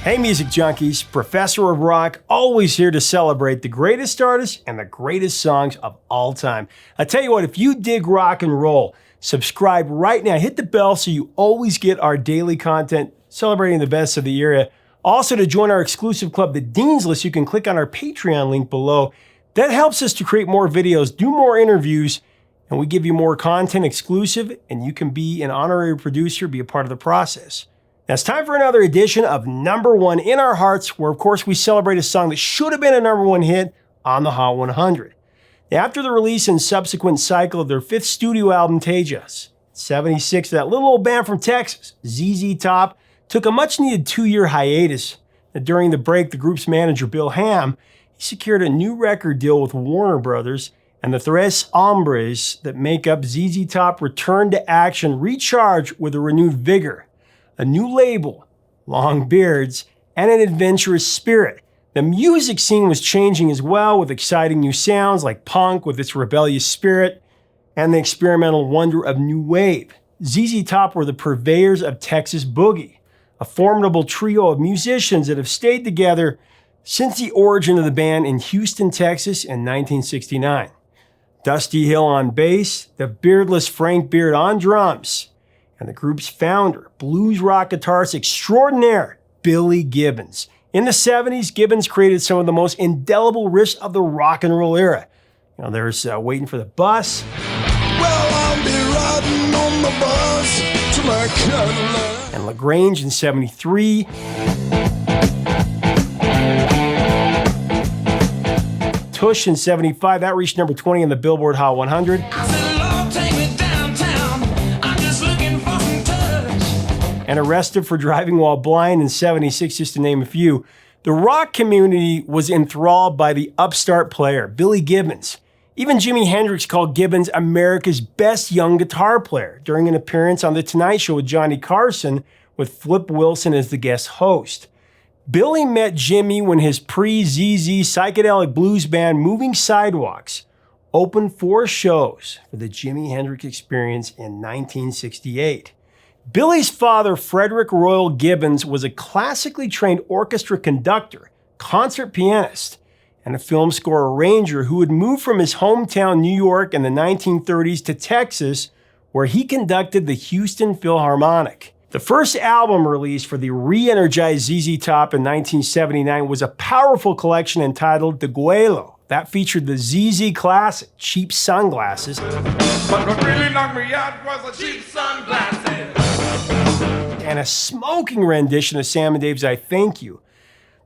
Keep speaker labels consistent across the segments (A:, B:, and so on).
A: Hey music junkies, Professor of Rock, always here to celebrate the greatest artists and the greatest songs of all time. I tell you what, if you dig rock and roll, subscribe right now. Hit the bell so you always get our daily content celebrating the best of the era. Also, to join our exclusive club, the Dean's List, you can click on our Patreon link below. That helps us to create more videos, do more interviews, and we give you more content exclusive, and you can be an honorary producer, be a part of the process. Now it's time for another edition of Number One in Our Hearts, where of course we celebrate a song that should have been a number one hit on the Hot 100. Now, after the release and subsequent cycle of their fifth studio album, Tejas, 76, that little old band from Texas, ZZ Top, took a much-needed 2-year hiatus. Now, during the break, the group's manager, Bill Ham, he secured a new record deal with Warner Brothers, and the Tres Hombres that make up ZZ Top returned to action, recharged with a renewed vigor. A new label, long beards, and an adventurous spirit. The music scene was changing as well, with exciting new sounds like punk with its rebellious spirit and the experimental wonder of new wave. ZZ Top were the purveyors of Texas boogie, a formidable trio of musicians that have stayed together since the origin of the band in Houston, Texas in 1969. Dusty Hill on bass, the beardless Frank Beard on drums, and the group's founder, blues rock guitarist extraordinaire, Billy Gibbons. In the 70s, Gibbons created some of the most indelible riffs of the rock and roll era. You know, there's Waiting for the Bus.
B: Well, I'll be riding on the bus to my Cadillac.
A: And LaGrange in 73. Tush in 75, that reached number 20 in the Billboard Hot 100. And Arrested for Driving While Blind in 76, just to name a few. The rock community was enthralled by the upstart player, Billy Gibbons. Even Jimi Hendrix called Gibbons America's best young guitar player during an appearance on The Tonight Show with Johnny Carson, with Flip Wilson as the guest host. Billy met Jimmy when his pre-ZZ psychedelic blues band Moving Sidewalks opened 4 shows for the Jimi Hendrix Experience in 1968. Billy's father, Frederick Royal Gibbons, was a classically trained orchestra conductor, concert pianist, and a film score arranger who had moved from his hometown New York in the 1930s to Texas, where he conducted the Houston Philharmonic. The first album released for the re-energized ZZ Top in 1979 was a powerful collection entitled The Guelo. That featured the ZZ classic, Cheap Sunglasses.
B: But what really knocked me out was the cheap sunglasses.
A: And a smoking rendition of Sam and Dave's I Thank You.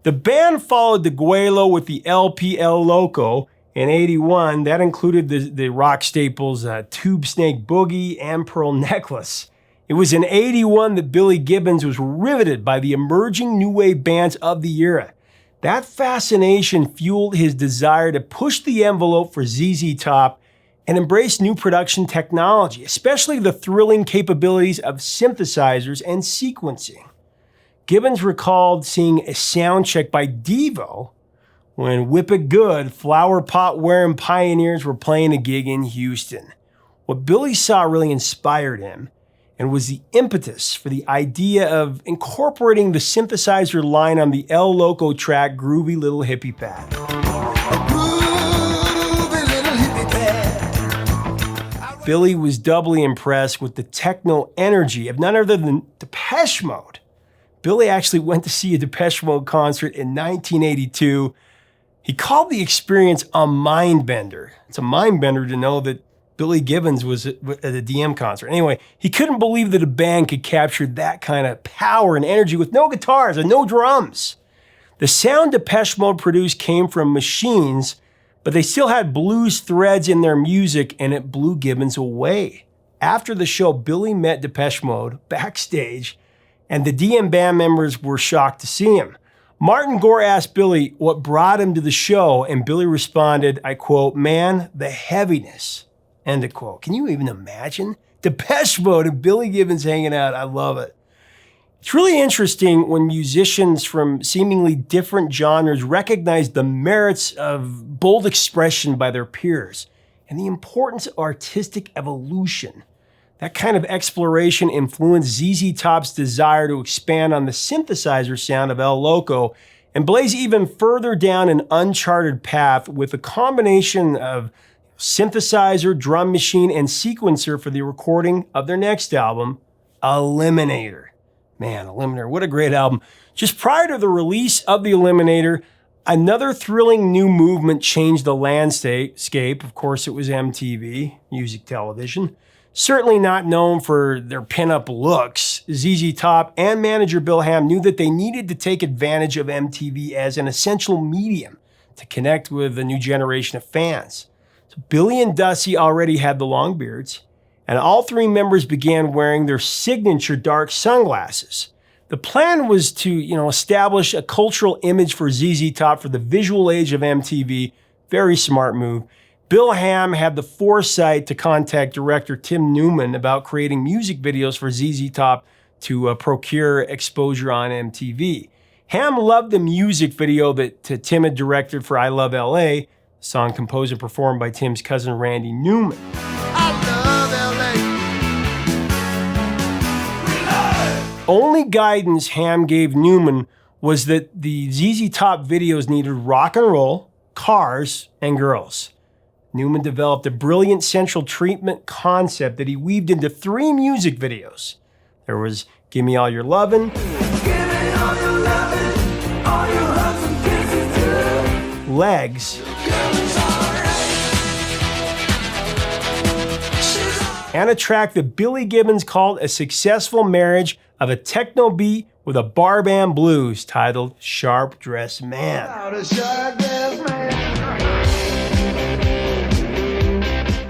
A: The band followed the Guelo with the LP El Loco in 81. That included the rock staples Tube Snake Boogie and Pearl Necklace. It was in 81 that Billy Gibbons was riveted by the emerging new wave bands of the era. That fascination fueled his desire to push the envelope for ZZ Top and embrace new production technology, especially the thrilling capabilities of synthesizers and sequencing. Gibbons recalled seeing a sound check by Devo when Whip It Good flower pot wearing pioneers were playing a gig in Houston. What Billy saw really inspired him and was the impetus for the idea of incorporating the synthesizer line on the El Loco track, Groovy Little Hippie Pad. Billy was doubly impressed with the techno energy of none other than Depeche Mode. Billy actually went to see a Depeche Mode concert in 1982. He called the experience a mind bender. It's a mind bender to know that Billy Gibbons was at a DM concert. Anyway, he couldn't believe that a band could capture that kind of power and energy with no guitars and no drums. The sound Depeche Mode produced came from machines, but they still had blues threads in their music, and it blew Gibbons away. After the show, Billy met Depeche Mode backstage, and the DM band members were shocked to see him. Martin Gore asked Billy what brought him to the show, and Billy responded, I quote, "Man, the heaviness," end of quote. Can you even imagine? Depeche Mode and Billy Gibbons hanging out. I love it. It's really interesting when musicians from seemingly different genres recognize the merits of bold expression by their peers and the importance of artistic evolution. That kind of exploration influenced ZZ Top's desire to expand on the synthesizer sound of El Loco and blaze even further down an uncharted path with a combination of synthesizer, drum machine, and sequencer for the recording of their next album, Eliminator. Man, Eliminator, what a great album. Just prior to the release of the Eliminator, another thrilling new movement changed the landscape. Of course, it was MTV, music television. Certainly not known for their pinup looks, ZZ Top and manager Bill Ham knew that they needed to take advantage of MTV as an essential medium to connect with a new generation of fans. So Billy and Dusty already had the long beards, and all three members began wearing their signature dark sunglasses. The plan was to, establish a cultural image for ZZ Top for the visual age of MTV. Very smart move. Bill Ham had the foresight to contact director Tim Newman about creating music videos for ZZ Top to procure exposure on MTV. Ham loved the music video that Tim had directed for I Love LA, a song composed and performed by Tim's cousin Randy Newman. Only guidance Ham gave Newman was that the ZZ Top videos needed rock and roll, cars, and girls. Newman developed a brilliant central treatment concept that he weaved into 3 music videos. There was Gimme All Your Lovin', Legs, and a track that Billy Gibbons called a successful marriage of a techno beat with a bar band blues titled Sharp Dressed Man.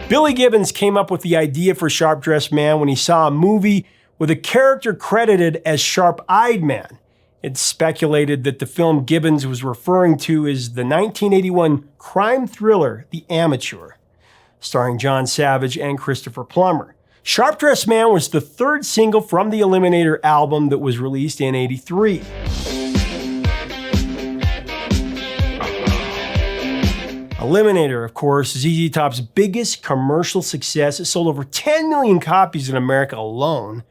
A: Billy Gibbons came up with the idea for Sharp Dressed Man when he saw a movie with a character credited as Sharp-Eyed Man. It's speculated that the film Gibbons was referring to is the 1981 crime thriller The Amateur, starring John Savage and Christopher Plummer. Sharp Dressed Man was the 3rd single from the Eliminator album that was released in '83. Eliminator, of course, ZZ Top's biggest commercial success. It sold over 10 million copies in America alone.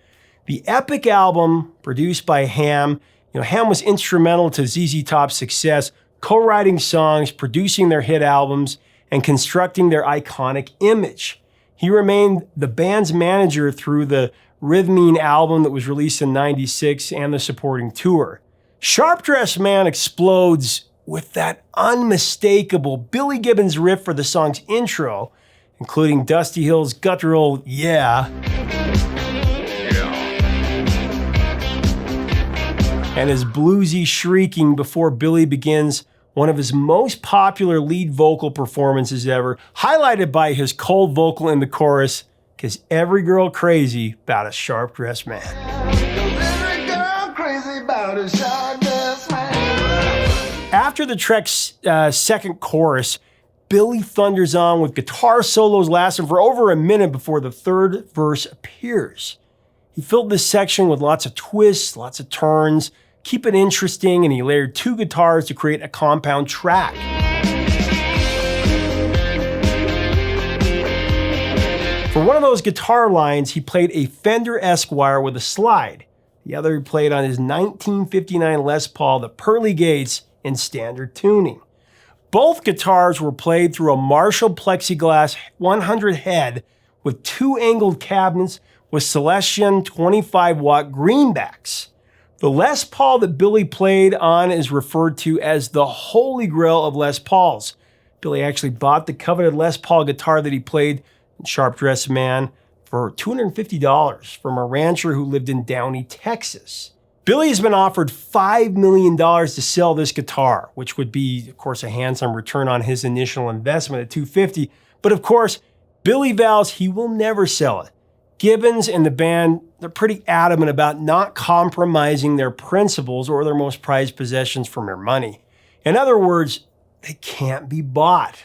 A: The epic album, produced by Ham, Ham was instrumental to ZZ Top's success, co-writing songs, producing their hit albums, and constructing their iconic image. He remained the band's manager through the Rhythmine album that was released in '96 and the supporting tour. Sharp Dressed Man explodes with that unmistakable Billy Gibbons riff for the song's intro, including Dusty Hill's guttural "yeah," and his bluesy shrieking before Billy begins one of his most popular lead vocal performances ever, highlighted by his cold vocal in the chorus, "'Cause every girl crazy about a sharp dressed man." Every girl crazy about a sharp dressed man. After the track's second chorus, Billy thunders on with guitar solos lasting for over a minute before the 3rd verse appears. He filled this section with lots of twists, lots of turns, keep it interesting, and he layered 2 guitars to create a compound track. For one of those guitar lines, he played a Fender Esquire with a slide. The other he played on his 1959 Les Paul, the Pearly Gates, in standard tuning. Both guitars were played through a Marshall plexiglass 100 head with 2 angled cabinets with Celestion 25-watt greenbacks. The Les Paul that Billy played on is referred to as the Holy Grail of Les Pauls. Billy actually bought the coveted Les Paul guitar that he played in Sharp Dressed Man for $250 from a rancher who lived in Downey, Texas. Billy has been offered $5 million to sell this guitar, which would be, of course, a handsome return on his initial investment at $250. But of course, Billy vows he will never sell it. Gibbons and the band, they're pretty adamant about not compromising their principles or their most prized possessions for mere money. In other words, they can't be bought.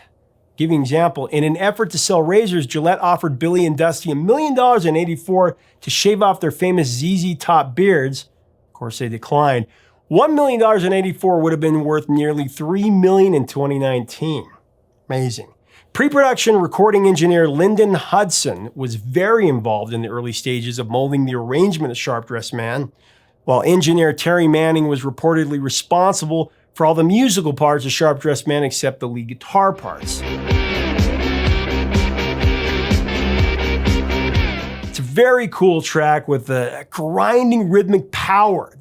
A: Give you an example, in an effort to sell razors, Gillette offered Billy and Dusty $1 million in '84 to shave off their famous ZZ Top beards. Of course, they declined. $1 million in '84 would have been worth nearly $3 million in 2019. Amazing. Pre-production recording engineer Lyndon Hudson was very involved in the early stages of molding the arrangement of Sharp Dressed Man, while engineer Terry Manning was reportedly responsible for all the musical parts of Sharp Dressed Man except the lead guitar parts. It's a very cool track with a grinding rhythmic power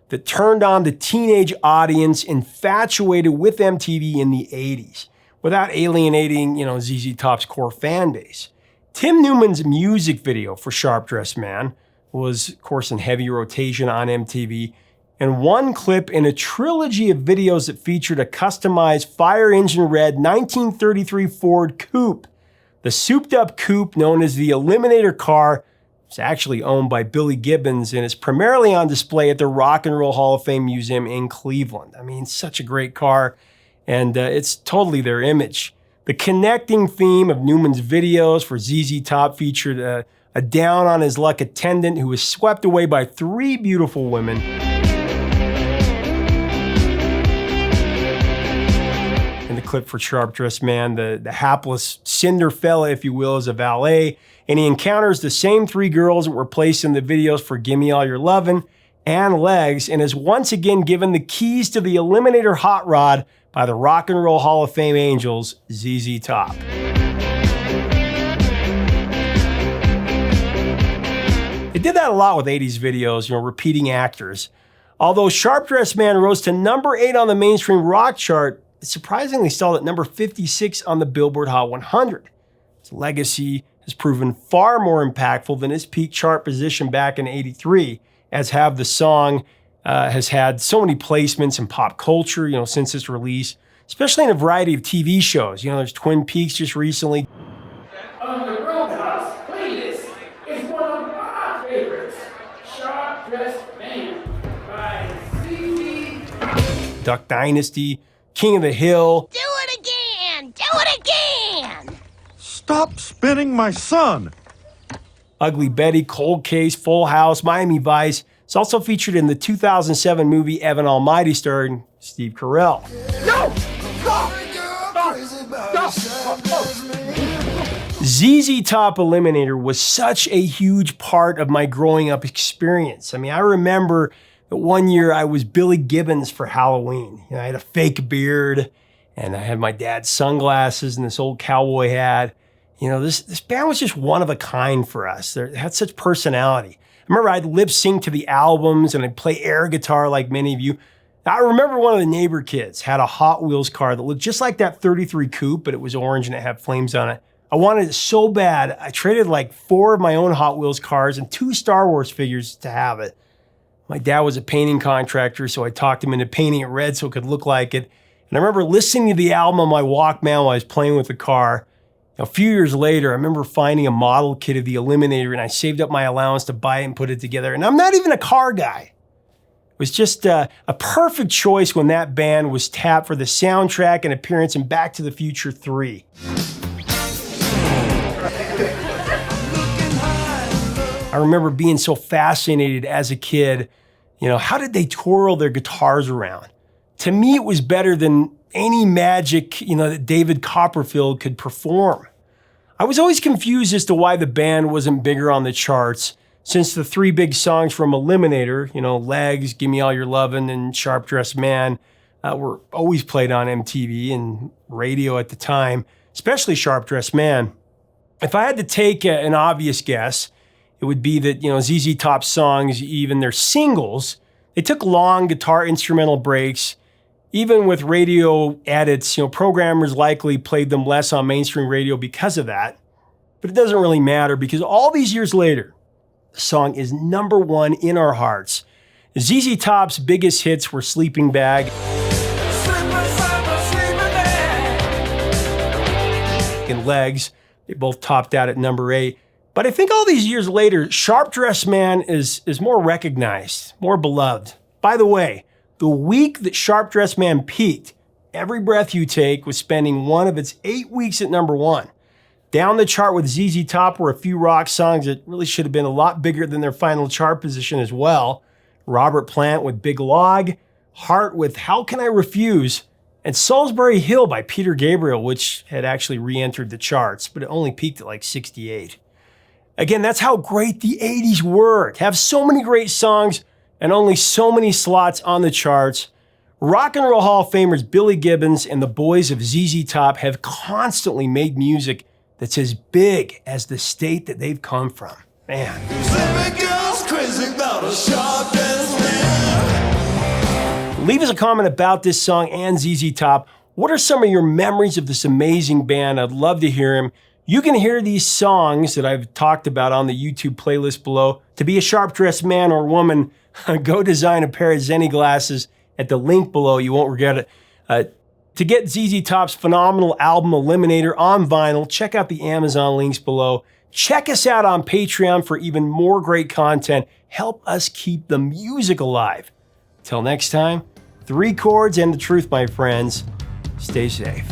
A: that turned on the teenage audience infatuated with MTV in the 80s, without alienating, ZZ Top's core fan base. Tim Newman's music video for Sharp Dressed Man was, of course, in heavy rotation on MTV, and one clip in a trilogy of videos that featured a customized fire engine red 1933 Ford coupe. The souped-up coupe, known as the Eliminator car, is actually owned by Billy Gibbons and is primarily on display at the Rock and Roll Hall of Fame Museum in Cleveland. I mean, such a great car, and it's totally their image. The connecting theme of Newman's videos for ZZ Top featured a down-on-his-luck attendant who was swept away by three beautiful women. In the clip for Sharp Dressed Man, the hapless cinder fella, if you will, is a valet, and he encounters the same three girls that were placed in the videos for Gimme All Your Lovin' and Legs, and is once again given the keys to the Eliminator hot rod by the Rock and Roll Hall of Fame Angels, ZZ Top. They did that a lot with 80s videos, repeating actors. Although Sharp Dressed Man rose to number 8 on the mainstream rock chart, it surprisingly stalled at number 56 on the Billboard Hot 100. His legacy has proven far more impactful than his peak chart position back in '83, as have the song has had so many placements in pop culture, since its release, especially in a variety of TV shows. There's Twin Peaks just recently.
C: On the Roadhouse playlist is one of my favorites, Sharp Dressed Man by ZZ.
A: Duck Dynasty, King of the Hill.
D: Do it again! Do it again!
E: Stop spinning my son!
A: Ugly Betty, Cold Case, Full House, Miami Vice. It's also featured in the 2007 movie Evan Almighty, starring Steve Carell.
C: No!
A: ZZ Top Eliminator was such a huge part of my growing up experience. I remember that one year I was Billy Gibbons for Halloween. I had a fake beard, and I had my dad's sunglasses and this old cowboy hat. This band was just one of a kind for us. They had such personality. I remember I'd lip sync to the albums and I'd play air guitar like many of you. I remember one of the neighbor kids had a Hot Wheels car that looked just like that 33 coupe, but it was orange and it had flames on it. I wanted it so bad, I traded like 4 of my own Hot Wheels cars and 2 Star Wars figures to have it. My dad was a painting contractor, so I talked him into painting it red so it could look like it. And I remember listening to the album on my Walkman while I was playing with the car. A few years later, I remember finding a model kit of the Eliminator, and I saved up my allowance to buy it and put it together. And I'm not even a car guy. It was just a perfect choice when that band was tapped for the soundtrack and appearance in Back to the Future 3. I remember being so fascinated as a kid, how did they twirl their guitars around? To me, it was better than any magic, that David Copperfield could perform. I was always confused as to why the band wasn't bigger on the charts, since the 3 big songs from Eliminator, Legs, Gimme All Your Lovin', and Sharp Dressed Man, were always played on MTV and radio at the time, especially Sharp Dressed Man. If I had to take an obvious guess, it would be that, ZZ Top songs, even their singles, they took long guitar instrumental breaks. Even with radio edits, programmers likely played them less on mainstream radio because of that. But it doesn't really matter because all these years later, the song is number 1 in our hearts. ZZ Top's biggest hits were Sleeping Bag and Legs. They both topped out at number 8. But I think all these years later, Sharp Dressed Man is more recognized, more beloved. By the way, the week that Sharp Dressed Man peaked, Every Breath You Take was spending one of its 8 weeks at number 1. Down the chart with ZZ Top were a few rock songs that really should have been a lot bigger than their final chart position as well. Robert Plant with Big Log, Heart with How Can I Refuse, and Salisbury Hill by Peter Gabriel, which had actually re-entered the charts, but it only peaked at like 68. Again, that's how great the 80s were. Have so many great songs and only so many slots on the charts. Rock and Roll Hall of Famers Billy Gibbons and the boys of ZZ Top have constantly made music that's as big as the state that they've come from. Man. Leave us a comment about this song and ZZ Top. What are some of your memories of this amazing band? I'd love to hear them. You can hear these songs that I've talked about on the YouTube playlist below. To be a sharp-dressed man or woman, go design a pair of Zenny glasses at the link below. You won't regret it. To get ZZ Top's phenomenal album Eliminator on vinyl, check out the Amazon links below. Check us out on Patreon for even more great content. Help us keep the music alive. Till next time, 3 chords and the truth, my friends. Stay safe.